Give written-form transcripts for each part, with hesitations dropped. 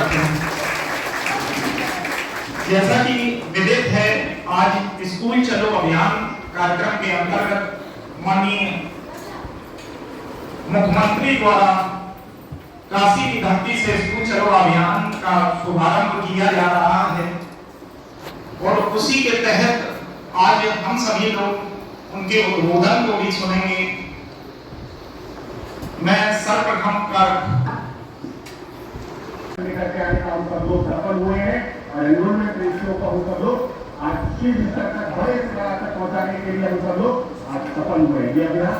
करते हैं। जैसा कि विदित है, आज स्कूल चलो अभियान कार्यक्रम के अंतर्गत माननीय मुख्यमंत्री द्वारा काशी की धरती से स्कूल चलो अभियान का शुभारंभ किया जा रहा है और उसी के तहत आज हम सभी लोग उनके उद्बोधन को भी सुनेंगे। मैं सर्वप्रथम लेकर आने का हम सब लोग सफल हुए हैं और एनरोलमेंट रेशियो को हम सब लोग आज शीर्ष स्तर तक बड़े स्तर तक पहुंचाने के लिए हम सब लोग आज सफल हुए हैं। ये अभियान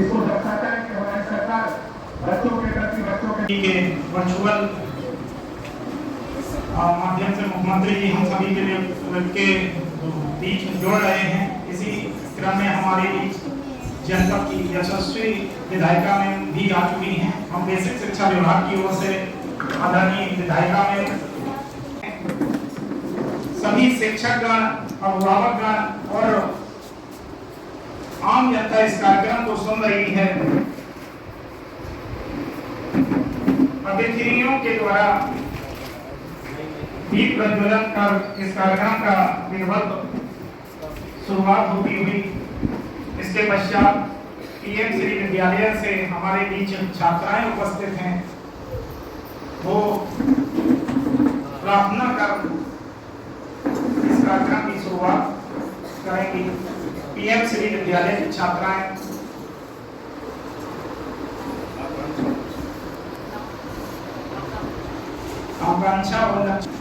इसको दर्शाता है कि हमारी सरकार बच्चों के प्रति बच्चों के वर्चुअल माध्यम से मुख्यमंत्री जी हम सभी के बीच जोड़ रहे हैं। इसी क्रम में हमारे बीच जनपद की यशस्वी विधायिका में भी आ चुकी हैं। हम बेसिक शिक्षा विभाग की ओर से आदरणीय विधायिका में सभी शिक्षकगण, अभिभावकगण और आम जनता इस कार्यक्रम को सुन रही है। अतिथियों के द्वारा दीप प्रज्वलन कर इस कार्यक्रम का विधिवत शुरुआत होती हुई इसके पश्चात पीएम श्री विद्यालय से हमारे बीच छात्राएं उपस्थित हैं। वो प्रार्थना कर इस कार्यक्रम की शुरुआत करेंगी। पीएम श्री विद्यालय की छात्राएं आकांक्षा और लक्ष्य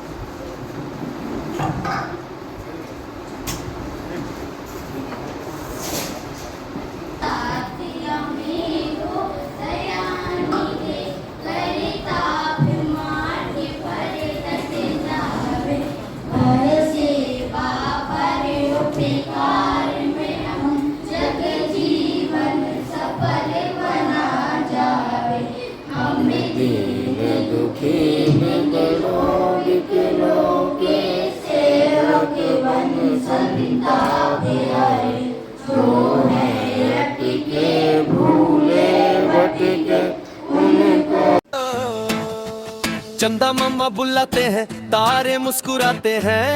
चंदा मामा बुलाते हैं, तारे मुस्कुराते हैं।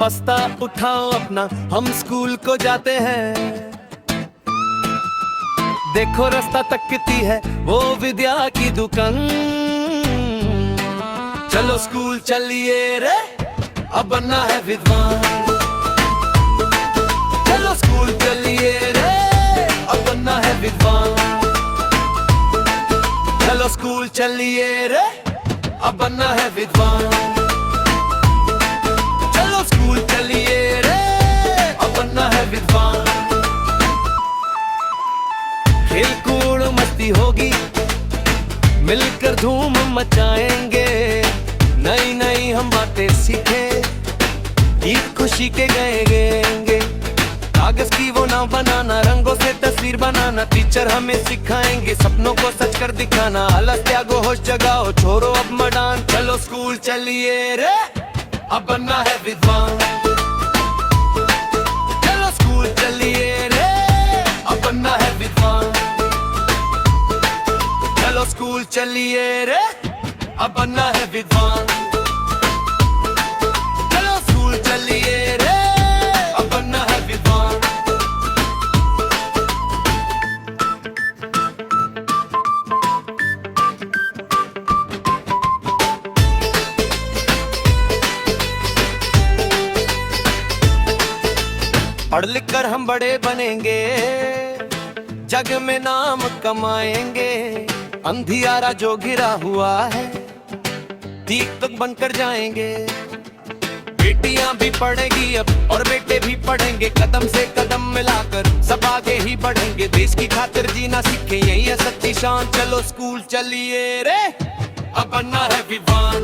बस्ता उठाओ अपना, हम स्कूल को जाते हैं। देखो रास्ता तकती है वो विद्या की दुकान। चलो स्कूल चलिए रे, अब बनना है विद्वान। चलो स्कूल चलिए रे, अब बनना है विद्वान। चलो स्कूल चलिए रे, अब बनना है विद्वान। चलो स्कूल चलिए रे, अब बनना है विद्वान। खेल कूद मस्ती होगी, मिलकर धूम मचाएंगे। नई नई हम बातें सीखे, ईद खुशी के गाएंगे। कागज की वो नाव बनाना, रंगों से तस्वीर बनाना, टीचर हमें सिखाएंगे। सपनों को सच कर दिखाना, आलस त्यागो होश जगाओ, छोड़ो अब मैदान। चलो स्कूल चलिए रे, अब बनना है विद्वान। चलो स्कूल चलिए रे, अब बनना है विद्वान। चलो स्कूल चलिए रे, अब बनना है विद्वान। चलो स्कूल चलिए रे, अब बनना है विद्वान। पढ़ लिख कर हम बड़े बनेंगे, जग में नाम कमाएंगे। अंधियारा जो घिरा हुआ है, दीप तक बनकर जाएंगे। बेटियां भी पढ़ेंगी अब और बेटे भी पढ़ेंगे। कदम से कदम मिलाकर सब आगे ही बढ़ेंगे। देश की खातिर जीना सीखे, यही है सच्ची शान। चलो स्कूल चलिए रे, अब बनना है विद्वान।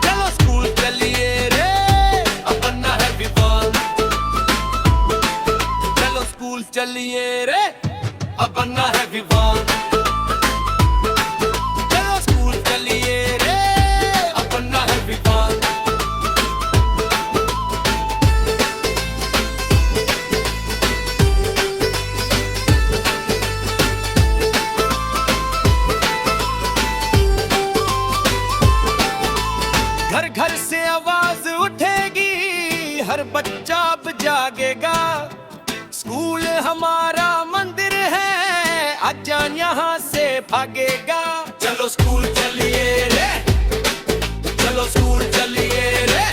चलो स्कूल चलिए रे, अब बनना है विद्वान। चलो स्कूल चलिए रे, अब बनना है विद्वान। चलो स्कूल चलिए रे, अब बनना है विद्वान। बच्चा अब जागेगा। स्कूल हमारा मंदिर है, अजान यहाँ से भागेगा। चलो स्कूल चलिए रे, चलो स्कूल चलिए रे,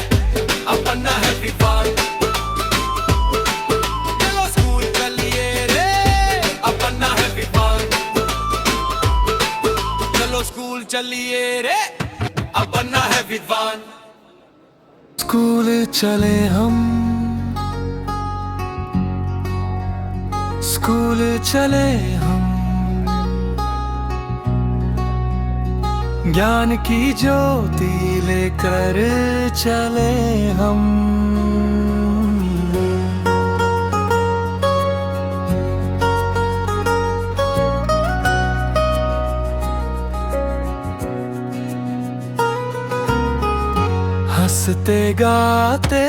अब बनना है विद्वान। चलो स्कूल चलिए रे, अब बनना है विद्वान। चलो स्कूल चलिए रे, अब बनना है विद्वान। स्कूल चले हम, स्कूल चले हम, ज्ञान की ज्योति लेकर चले हम। हंसते गाते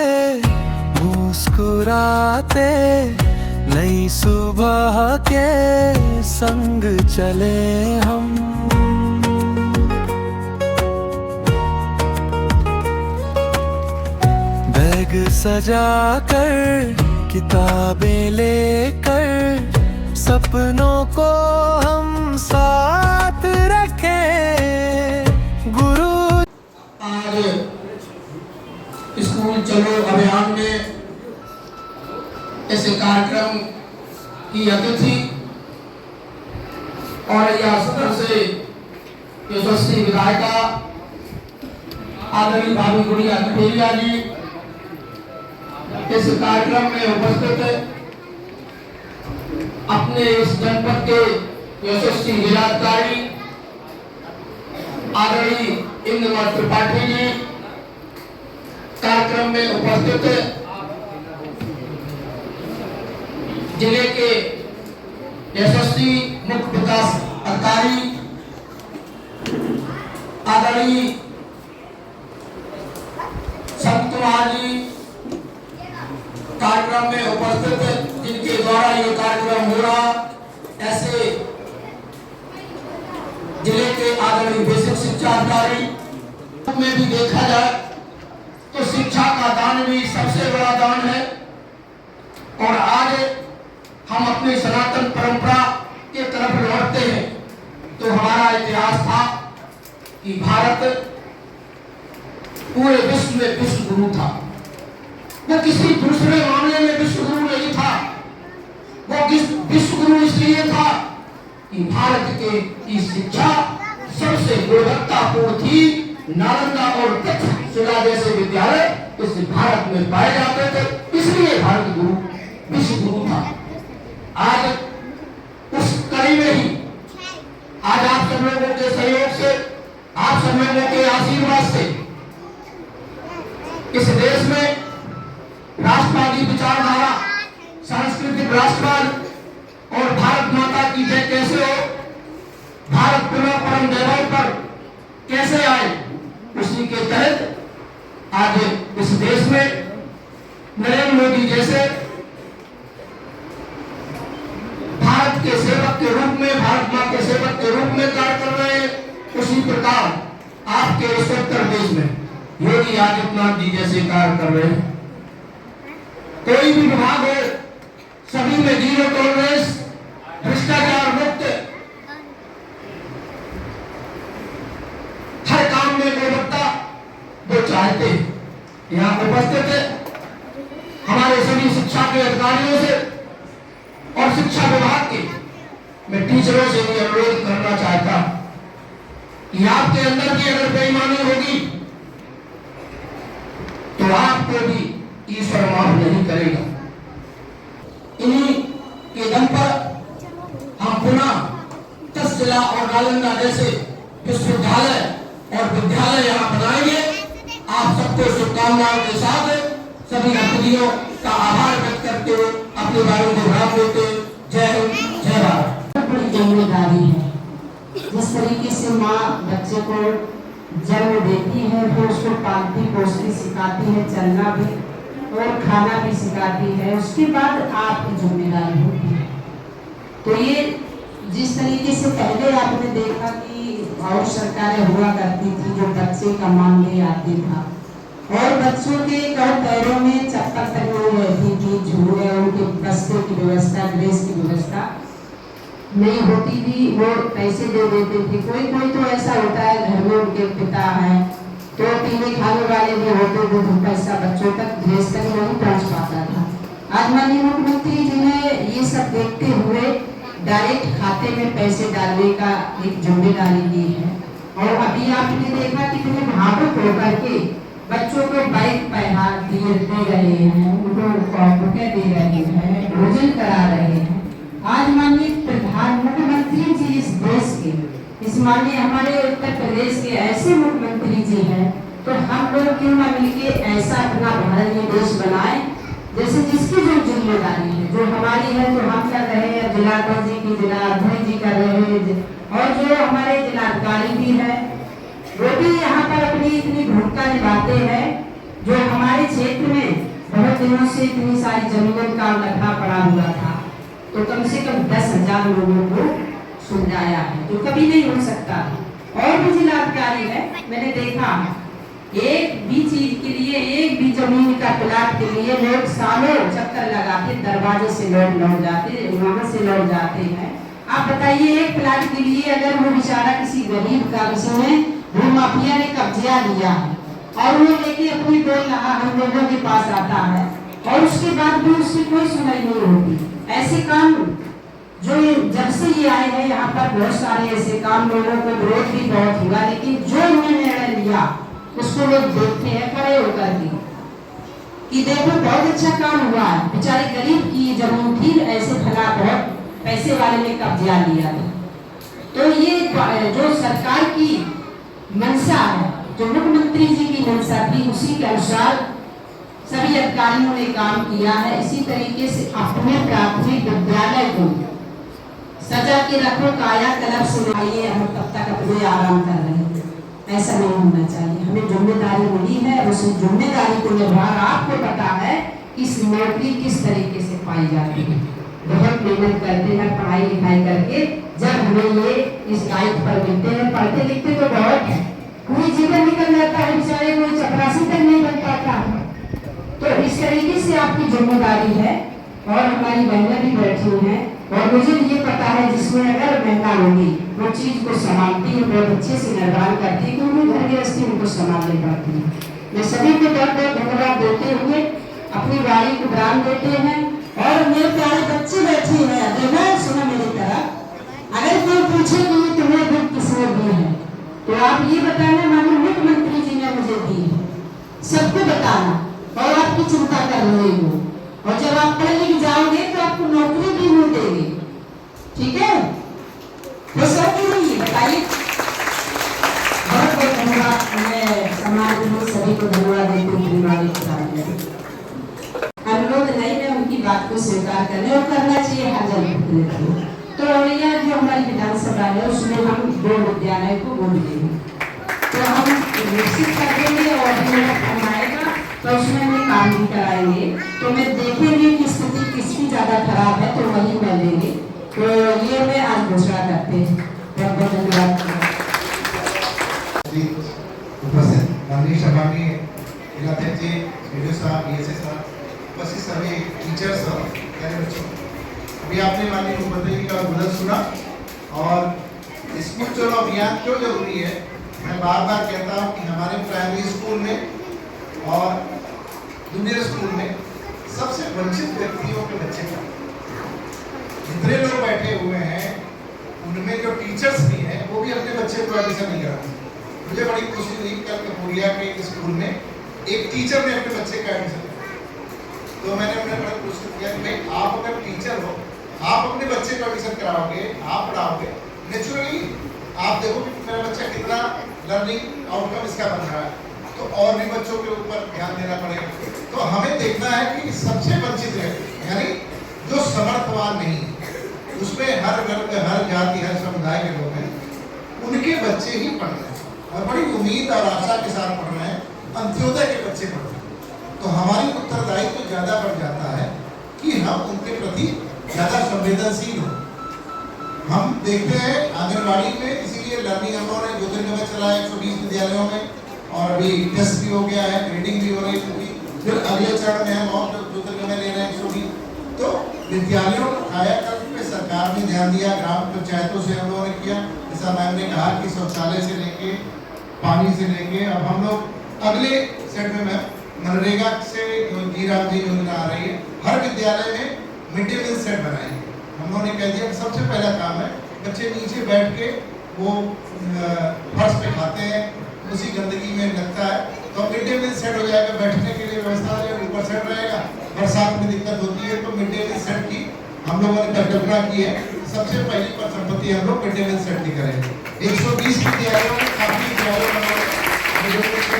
मुस्कुराते नई सुबह के संग चले हम। बैग सजाकर किताबें लेकर सपनों को हम साथ रखें। गुरु आज स्कूल चलो अभियान में इस कार्यक्रम की अतिथि और यह सदन से यशस्वी विधायिका आदरणीय भाभी गुड़िया कटेरिया जी इस कार्यक्रम में उपस्थित अपने इस जनपद के यशस्वी जिलाधिकारी आदरणीय इंद्रमल त्रिपाठी जी कार्यक्रम में उपस्थित जिले के यशस्वी मुख्य विकास अधिकारी आदरणीय संत कुमार जी कार्यक्रम में उपस्थित जिनके द्वारा ये कार्यक्रम हो रहा, ऐसे जिले के आदरणीय बेसिक शिक्षा अधिकारी में भी देखा जाए तो शिक्षा का दान भी सबसे बड़ा दान है। और आज हम अपनी सनातन परंपरा की तरफ लौटते हैं तो हमारा इतिहास था कि भारत पूरे विश्व में विश्व गुरु था। वो किसी दूसरे मामले में विश्व गुरु नहीं था, वो विश्व गुरु इसलिए था कि भारत की शिक्षा सबसे गुणवत्तापूर्ण थी। नालंदा और तक्षशिला जैसे विद्यालय इस भारत में पाए जाते थे, इसलिए भारत गुरु विश्व गुरु था। आज उस कड़ी में ही आज आप सब लोगों के सहयोग से, आप सब लोगों के आशीर्वाद से इस देश में राष्ट्रवादी विचारधारा, सांस्कृतिक राष्ट्रवाद और भारत माता की जय कैसे हो, भारत पुनः परम वैभव पर कैसे आए, उसी के तहत आज इस देश में नरेंद्र मोदी जैसे भारत के सेवक के रूप में, भारत मां के सेवक के रूप में कार्य कर रहे हैं। उसी प्रकार आपके इस उत्तर देश में योगी आदित्यनाथ जी जैसे कार्य कर रहे हैं। कोई भी विभाग हो, सभी में जीरो टॉलरेंस, भ्रष्टाचार मुक्त, हर काम में गुणवत्ता वो चाहते हैं। यहाँ उपस्थित है हमारे सभी शिक्षा के अधिकारियों से और शिक्षा विभाग के मैं टीचरों से भी अनुरोध करना चाहता कि आपके अंदर भी अगर बेईमानी होगी तो आपको भी ईश्वर माफ नहीं करेगा। इन्हीं के दम पर हम पुनः तक्षशिला और नालंदा जैसे विश्वविद्यालय और विद्यालय यहाँ बनाएंगे। आप सबको शुभकामनाओं के साथ सभी अतिथियों का आभार व्यक्त करते हुए अपने बारे में भाव देते। जय हिंद, जय भारत। बड़ी जिम्मेदारी है। जिस तरीके से माँ बच्चे को जन्म देती है, फिर उसको पालती पोसती सिखाती है, चलना भी और खाना भी सिखाती है, उसके बाद आपकी जिम्मेदारी होती है। तो ये जिस तरीके से पहले आपने देखा कि और सरकारें हुआ करती थी जो बच्चे का मानदेय आती था, और बच्चों के पैरों में चप्पल तक नहीं रहती थी, झूले, उनके बस्ते की व्यवस्था, ड्रेस की व्यवस्था नहीं होती थी। वो पैसे दे देते थे। कोई कोई तो ऐसा होता है घर में उनके पिता हैं तो पीने खाने वाले भी होते थे, तो पैसा बच्चों तक, ड्रेस तक नहीं पहुंच पाता था। आज माननीय मुख्यमंत्री जी ने ये सब देखते हुए डायरेक्ट खाते में पैसे डालने का एक जिम्मेदारी दी है। और अभी आपने देखा कितने भावुक होकर के बच्चों को बाइक पहना दे रहे हैं, उनको बुकें दे रहे हैं, भोजन करा रहे हैं। आज माननीय प्रधान मुख्यमंत्री जी इस देश के, इस माननीय हमारे उत्तर प्रदेश के ऐसे मुख्यमंत्री जी हैं, तो हम लोग क्यों ना मिलके ऐसा अपना भारत ये देश बनाए जैसे जिसकी जो जिम्मेदारी है जो हमारी है, तो हम कर रहे हैं, जिलाधीश जी की, जिलाध्यक्ष जी कर रहे हैं, और जो हमारे जिलाधिकारी भी है वो भी यहाँ पर अपनी इतनी भूमिका निभाते हैं। जो हमारे क्षेत्र में बहुत दिनों से इतनी सारी जमीन का लखा पड़ा हुआ था, तो कम से कम 10,000 लोगों को सुलझाया है, जो कभी नहीं हो सकता। और भी जिलाधिकारी है, मैंने देखा एक भी चीज के लिए, एक भी जमीन का प्लाट के लिए लोग सालों चक्कर लगा के दरवाजे से लौट जाते, वहां से लौट जाते हैं। आप बताइए, एक प्लाट के लिए अगर वो बेचारा किसी गरीब का, किसी ने भूमाफिया ने कब्जा लिया है और वो लेके अपनी बोल रहा हम लोगों के पास आता है, और उसके बाद भी उसकी कोई सुनाई नहीं होती। ऐसे काम जो जब से ये आए हैं यहाँ पर बहुत सारे ऐसे काम, लोगों को विरोध भी बहुत हुआ, लेकिन जो उन्होंने निर्णय लिया उसको लोग देखते हैं खड़े होकर के कि देखो बहुत अच्छा काम हुआ है। बेचारे गरीब की जमीन थी, ऐसे फला बहुत पैसे वाले ने कब्जा लिया था। तो ये जो सरकार की मंशा है, जो मुख्यमंत्री जी की मंशा थी, उसी के अनुसार सभी अधिकारियों ने काम किया है। इसी तरीके से अपने प्राथमिक विद्यालय को सजा के रखो, काया कलप से आइए, हम तब तक अपने आराम कर रहे हैं। ऐसा नहीं होना चाहिए। हमें जिम्मेदारी मिली है, उस जिम्मेदारी को निभाना आपको पता है कि इस नौकरी किस तरीके से पाई जाती है। बहुत मेहनत करते हैं पढ़ाई लिखाई करके, जब हमें ये इस दायित्व पर मिलते हैं, पढ़ते लिखते तो बहुत है, पूरी जीवन निकल जाता है, बेचारे कोई चपरासी तक नहीं बन पाता। तो इस तरीके से आपकी जिम्मेदारी है, और हमारी बहनें भी बैठी हैं, और मुझे ये पता है जिसमें अगर महिला होगी वो चीज को संभालती है, बहुत अच्छे से निर्माण करती है, क्योंकि घर गृहस्थी उनको संभालने पाती है। मैं सभी को बहुत बहुत धन्यवाद देते हुए अपनी गाड़ी को दान देते हैं। और मेरे प्यारे बच्चे बैठे हैं, देखा सुना मेरी तरफ, अगर कोई पूछे कि तुम्हें बुक किसने दी है, तो आप ये बताना माननीय मुख्यमंत्री जी ने मुझे दी है, सबको बताना, और आपकी चिंता कर रहे हो। और जब आप पढ़ लिख जाओगे तो आपको नौकरी भी नहीं देगी, ठीक है? वो सब क्यों नहीं बताइए। बहुत बहुत धन्यवाद। मैं समाज में सभी को धन्यवाद देती हूँ। अनुरोध नहीं, मैं उनकी बात को स्वीकार करने और करना चाहिए हर जगह। तो यह जो हमारी विधानसभा है उसमें हम 2 विद्यालय को वोट देंगे, तो हम विकसित कर देंगे, और आएगा तो उसमें हम काम भी कराएंगे। तो मैं देखेंगे कि स्थिति किसकी ज्यादा खराब है, तो वही मैं लेंगे। तो ये मैं आज घोषणा करते हैं। बहुत बहुत धन्यवाद। उपस्थित माननीय सम्माननीय जिलाध्यक्ष जी, वीडियो साहब, बीएसए साहब, उपस्थित सभी टीचर्स और प्यारे बच्चों, अभी आपने माननीय मुख्यमंत्री जी का उद्बोधन सुना। और स्कूल चलो अभियान क्यों जरूरी है, मैं बार बार कहता हूँ कि हमारे प्राइमरी स्कूल में और जूनियर स्कूल में सबसे वंचित व्यक्तियों के बच्चे का, जितने लोग बैठे हुए हैं उनमें जो टीचर्स भी हैं वो भी अपने बच्चे को एडमिशन नहीं कराते। मुझे बड़ी खुशी हुई कल कपूरिया के एक स्कूल में एक टीचर ने अपने बच्चे का एडमिशन कराया। तो मैंने उन्हें बड़ा प्रश्न किया कि भाई आप अगर टीचर हो, आप अपने बच्चे को एडमिशन कराओगे, आप पढ़ाओगे, नेचुरली आप देखो कि मेरा बच्चा कितना लर्निंग आउटकम इसका बन रहा है, तो और भी बच्चों के ऊपर ध्यान देना पड़ेगा। तो हमें देखना है कि सबसे वंचित है, यानी जो समर्थवान नहीं, उसमें हर वर्ग, हर जाति, हर समुदाय के लोग हैं, उनके बच्चे ही पढ़ रहे हैं, और बड़ी उम्मीद और आशा के साथ पढ़ रहे हैं, अंत्योदय के बच्चे पढ़ रहे हैं। तो हमारी उत्तरदायित्व तो ज़्यादा बढ़ जाता है कि हम उनके प्रति ज़्यादा संवेदनशील हों। हम देखते हैं आंगनबाड़ी में, इसीलिए लर्निंग हम लोगों ने 2-3 जगह चलाया 120 विद्यालयों में, और अभी टेस्ट भी हो गया है, ग्रेडिंग भी हो रही है, क्योंकि फिर अगले चरण में हम और ज्योतिर्गमय ले रहे हैं 120। तो विद्यालयों को कायाकल्प पे सरकार ने ध्यान दिया, ग्राम पंचायतों से हम लोगों ने किया। जैसा मैम ने कहा कि शौचालय से लेके पानी से लेके अब हम लोग अगले सेट में मैम मनरेगा से जी राम जी योजना आ रही है, हर विद्यालय में मिड डे मील सेट बनाएंगे। हम लोगों ने कह दिया सबसे पहला काम है बच्चे नीचे बैठ के वो फर्श पे खाते हैं, उसी गंदगी में लगता है, तो मिड डे मील सेट हो जाएगा, बैठने के लिए व्यवस्था हो जाएगी, ऊपर सेट रहेगा। बरसात में दिक्कत होती है तो मिड डे मील सेट की हम लोगों ने परिकल्पना की है। सबसे पहली पर संपत्ति हम लोग मिड डे मील सेट की करेंगे। 120 विद्यालयों में काफी विद्यालयों में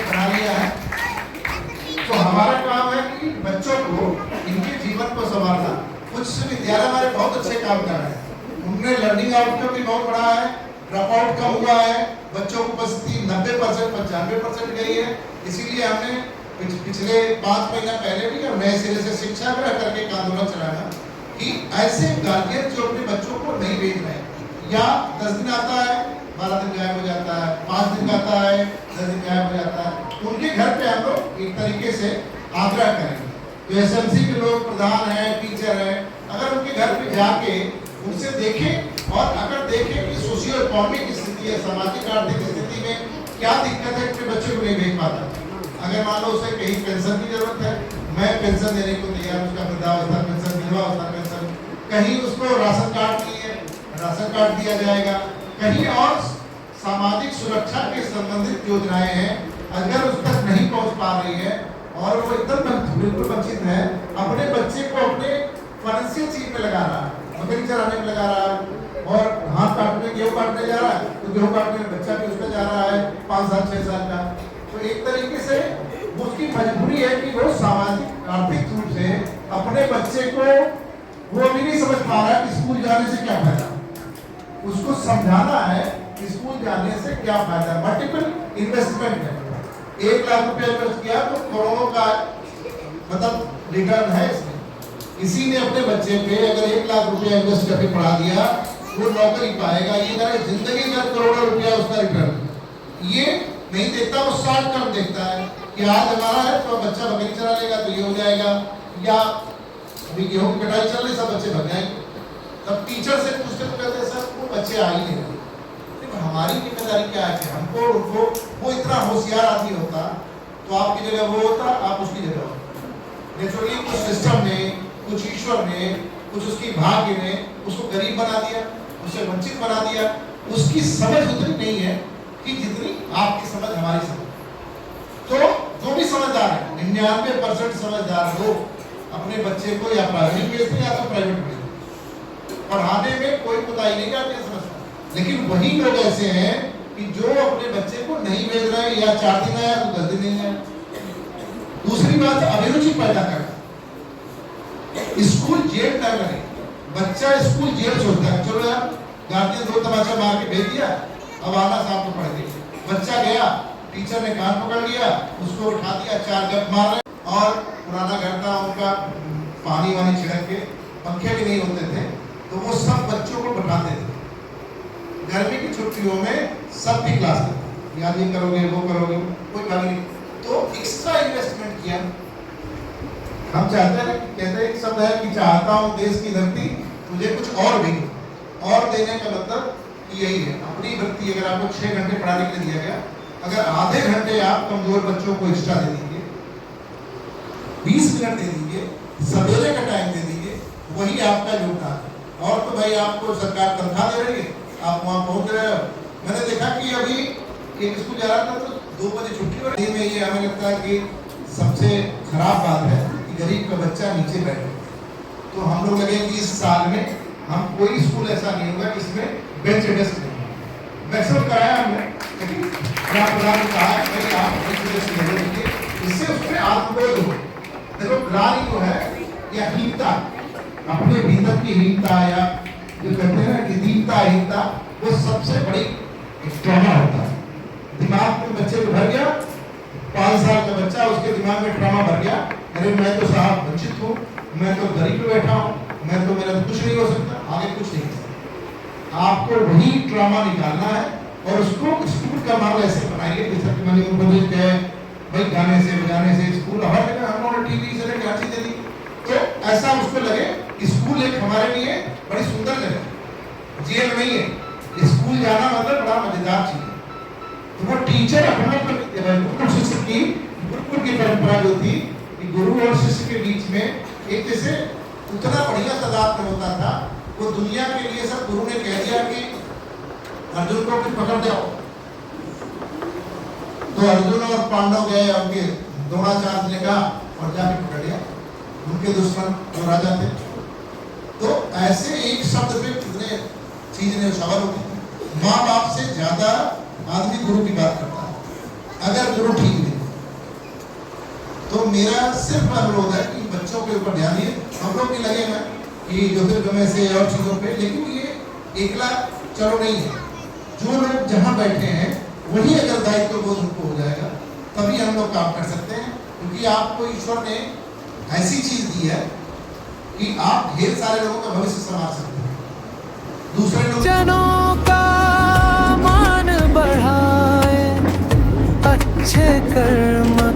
बना लिया है। तो हमारा काम है कि बच्चों को इनके जीवन को संभालना। कुछ विद्यालय हमारे बहुत अच्छे काम कर रहे हैं, उनमें लर्निंग आउटकम भी बहुत बड़ा है, ड्रॉप आउट कम हुआ है, बच्चों की उपस्थिति 90% 95% गई है। इसीलिए हमने पिछले 5 महीना पहले भी और नए सिरे से शिक्षा ग्रह करके एक आंदोलन चलाया कि ऐसे गार्जियन जो अपने बच्चों को नहीं भेज रहे हैं, या 10 दिन आता है 12 दिन गायब हो जाता है, 5 दिन आता है 10 दिन गायब हो जाता है, उनके घर पे हम लोग एक तरीके से आग्रह करेंगे। तो एसएमसी के लोग प्रधान हैं, टीचर हैं, अगर उनके घर पे जाके उनसे देखें और अगर देखें कि सोशियो इकोनॉमिक स्थिति है, सामाजिक आर्थिक स्थिति में क्या दिक्कत है, अपने बच्चे को नहीं भेज पाता। अगर मान लो उसे कहीं पेंशन की जरूरत है, मैं पेंशन देने को तैयार, उसका वृद्धावस्था पेंशन, विधवावस्था पेंशन, कहीं उसको राशन कार्ड नहीं है, राशन कार्ड दिया जाएगा, कहीं और सामाजिक सुरक्षा के संबंधित योजनाएं हैं, अगर उस तक नहीं पहुंच पा रही है और वो एकदम बिल्कुल वंचित है, अपने बच्चे को अपने फाइनेंशियल चीज में लगा रहा है, बकरी चराने में लगा रहा है, और हाथ काटने गेहूं काटने जा रहा है तो गेहूं काटने में बच्चा भी उसका जा रहा है 5 साल 6 साल का। तो एक तरीके से उसकी मजबूरी है कि वो सामाजिक आर्थिक रूप से अपने बच्चे को वो भी नहीं समझ पा रहा है कि स्कूल जाने से क्या फायदा। उसको समझाना है कि स्कूल जाने से क्या फायदा। मल्टीपल इन्वेस्टमेंट है, 1 लाख रुपया इन्वेस्ट किया तो करोड़ों का मतलब रिटर्न है इसमें। किसी ने अपने बच्चे पे अगर 1 लाख रुपया इन्वेस्ट करके पढ़ा दिया, वो नौकरी पाएगा, ये मेरा जिंदगी भर करोड़ों रुपया उसका रिटर्न ये नहीं देखता, वो शॉर्ट टर्म देखता है कि आज हमारा है तो बच्चा बकरी चला लेगा तो ये हो जाएगा, या अभी गेहूं की कटाई चल रही सब बच्चे भग जाएंगे। तब टीचर से पूछते तो कहते हैं सर वो बच्चे आ ही नहीं रहे। हमारी जिम्मेदारी क्या है कि हमको उनको वो इतना होशियार आदमी होता तो आपकी जगह वो होता, आप उसकी जगह होता। नेचुरली कुछ सिस्टम ने, कुछ ईश्वर ने, कुछ उसकी भाग्य ने उसको गरीब बना दिया, उसे वंचित बना दिया। उसकी समझ उतनी नहीं है कि जितनी आपकी समझ, हमारी समझ। तो जो भी समझदार है, 99% समझदार लोग अपने बच्चे को या प्राइवेट भेजते हैं या तो प्राइवेट भेजते हैं। पढ़ाने में कोई कुताही नहीं करते, समझता। लेकिन वही लोग ऐसे हैं कि जो अपने बच्चे को नहीं भेज रहे हैं, या 4 दिन आया तो 10 दिन नहीं आया। दूसरी बात, अभिरुचि पैदा करना। स्कूल जेल न लगे, बच्चा स्कूल जेल सोचता है, चलो यार गार्जियन 2 तमाचा मार के भेज दिया, अब आना शाम को पढ़ गई। बच्चा गया, टीचर ने कान पकड़ लिया, उसको उठा दिया, 4 गप मार रहे, और पुराना घर था उनका, पानी वानी छिड़क के, पंखे भी नहीं होते थे, तो वो सब बच्चों को बैठाते थे। गर्मी की छुट्टियों में सब भी क्लास करते, याद ये करोगे वो करोगे, कोई बात नहीं। तो एक्स्ट्रा इन्वेस्टमेंट किया। हम चाहते हैं, कहते हैं एक शब्द है कि चाहता हूँ देश की धरती तुझे कुछ और भी, और देने का मतलब यही है। अपनी वृत्ति अगर आपको 6 घंटे पढ़ाने के लिए दिया गया, अगर आधे घंटे आप कमजोर बच्चों को एक्स्ट्रा दे दीजिए, 20 मिनट दे दीजिए, सवेरे का टाइम दे दीजिए, वही आपका योगदान है। और तो भाई आपको सरकार तनख्वाह दे रही है, आप वहाँ पहुँच रहे हो। मैंने देखा कि अभी एक स्कूल जा रहा था तो 2 बजे छुट्टी हो रही है। ये हमें लगता है कि सबसे खराब बात है कि गरीब का बच्चा नीचे बैठे। तो हम लोग लगे कि इस साल में हम कोई स्कूल ऐसा नहीं होगा जिसमें बेंच डेस्क नहीं। मैक्सिमम कराया हमने, लेकिन प्रधान ने कहा कि आप बेंच डेस्क ले लीजिए, इससे उसमें आत्मबोध हो। देखो ग्लानि जो है या हीनता, अपने भीतर की हीनता, या जो कहते हैं ना कि दीनता, वो सबसे बड़ी ट्रॉमा होता है। दिमाग में बच्चे को भर गया, 5 साल का बच्चा, उसके दिमाग में ट्रॉमा भर गया, अरे मैं तो साहब वंचित हूँ, मैं तो गरीब में बैठा हूँ, मैं तो, मेरा तो कुछ नहीं हो सकता, आगे कुछ नहीं हो सकता। आपको वही ट्रॉमा निकालना है और उसको स्कूल का माहौल ऐसे बनाइए जैसा कि मैंने उपदेश दिया है, भाई गाने से बजाने से स्कूल हर जगह हम लोगों ने टीवी से लेकर हर चीजें दी, तो ऐसा उसको लगे स्कूल एक हमारे लिए बड़ी सुंदर जगह, जेल नहीं है। स्कूल जाना मतलब बड़ा मजेदार चीज है। तो वो टीचर अपने गुरुकुल शिष्य की गुरुकुल की परंपरा जो थी कि गुरु और शिष्य के बीच में एक जैसे उतना बढ़िया तादाद में होता था। वो दुनिया के लिए सब गुरु ने कह दिया कि अर्जुन को भी पकड़ जाओ, तो अर्जुन और पांडव गए, उनके द्रोणाचार्य ने कहा और जाके पकड़ लिया उनके दुश्मन जो राजा थे। तो ऐसे एक शब्द पे कितने चीज ने सवाल उठी। माँ बाप से ज्यादा आदमी गुरु की बात करता है अगर गुरु ठीक नहीं। तो मेरा सिर्फ अनुरोध है कि बच्चों के ऊपर ध्यान दिए। हम लोग भी लगे हैं कि ज्योतिर्गमय से और चीजों पे, लेकिन ये एकला चलो नहीं है। जो लोग जहाँ बैठे हैं वही अगर दायित्व बोध उनको हो जाएगा तभी हम लोग काम कर सकते हैं, क्योंकि आपको ईश्वर ने ऐसी चीज दी है कि आप ढेर सारे लोगों का भविष्य संभाल सकते हैं। दूसरे लोग जनों का मान बढ़ाए, अच्छे कर्म